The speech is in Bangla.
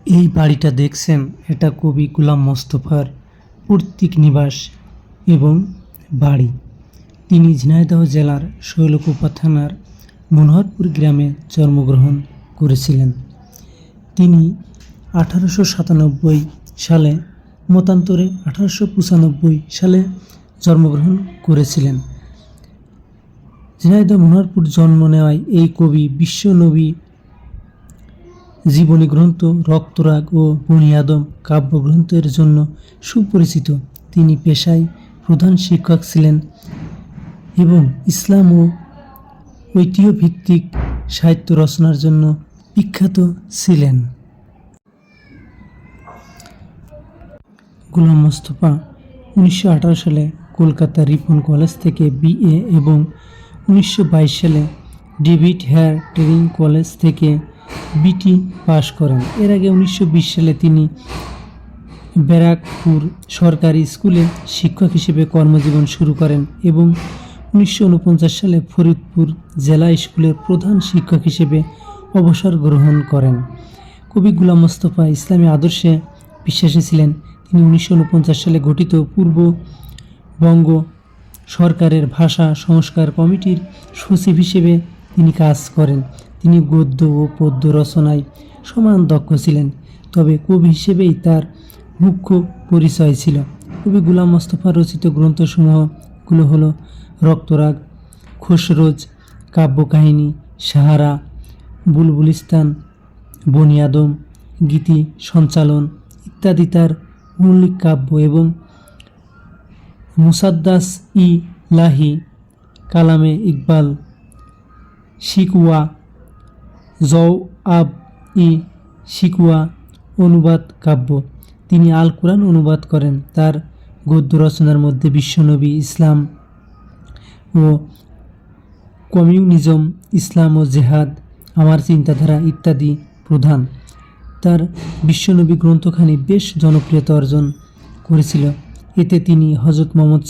এই বাড়িটা দেখছেন, এটা কবি গোলাম মোস্তফার পৈতৃক নিবাস এবং বাড়ি। তিনি ঝিনাইদহ জেলার শৈলকুপা থানার মনোহরপুর গ্রামে জন্মগ্রহণ করেছিলেন। তিনি 1897 সালে মতান্তরে 1895 সালে জন্মগ্রহণ করেছিলেন। ঝিনাইদহ মনোহরপুর জন্ম নেওয়ায় এই কবি বিশ্বনবী জীবনী গ্রন্থ, রক্তরাগ ও বনি আদম কাব্যগ্রন্থের জন্য সুপরিচিত। তিনি পেশায় প্রধান শিক্ষক ছিলেন এবং ইসলাম ও ঐতিহ্যভিত্তিক সাহিত্য রচনার জন্য বিখ্যাত ছিলেন। গোলাম মোস্তফা 1918 সালে কলকাতা রিপন কলেজ থেকে BA এবং 1922 সালে ডেভিড হেয়ার ট্রেনিং কলেজ থেকে BT পাশ করেন। এর আগে 1920 সালে তিনি ব্যারাকপুর সরকারি স্কুলে শিক্ষক হিসেবে কর্মজীবন শুরু করেন এবং 1949 সালে ফরিদপুর জেলা স্কুলের প্রধান শিক্ষক হিসেবে অবসর গ্রহণ করেন। কবি গোলাম মোস্তফা ইসলামী আদর্শে বিশ্বাসী ছিলেন। তিনি 1949 সালে গঠিত পূর্ববঙ্গ সরকারের ভাষা সংস্কার কমিটির সচিব হিসেবে তিনি কাজ করেন। তিনি গদ্য ও পদ্য রচনায় সমান দক্ষ ছিলেন, তবে কবি হিসেবেই তার মুখ্য পরিচয় ছিল। কবি গোলাম মোস্তফা রচিত গ্রন্থসমূহগুলো হলো রক্তরাগ, খসরোজ, কাব্যকাহিনী, সাহারা, বুলবুলিস্তান, বনি আদম, গীতি সঞ্চালন ইত্যাদি তার মৌলিক কাব্য এবং মুসাদ্দাস-ই-লাহি, কালামে ইকবাল, শিকওয়া, জওয়াব-ই-শিকওয়া অনুবাদ কাব্য। তিনি আল কুরআন অনুবাদ করেন। তার গদ্য রচনার মধ্যে বিশ্বনবী, ইসলাম ও কমিউনিজম, ইসলাম ও জেহাদ, আমার চিন্তাধারা ইত্যাদি প্রধান। তার বিশ্বনবী গ্রন্থখানি বেশ জনপ্রিয়তা অর্জন করেছিল। এতে তিনি হযরত মুহাম্মদ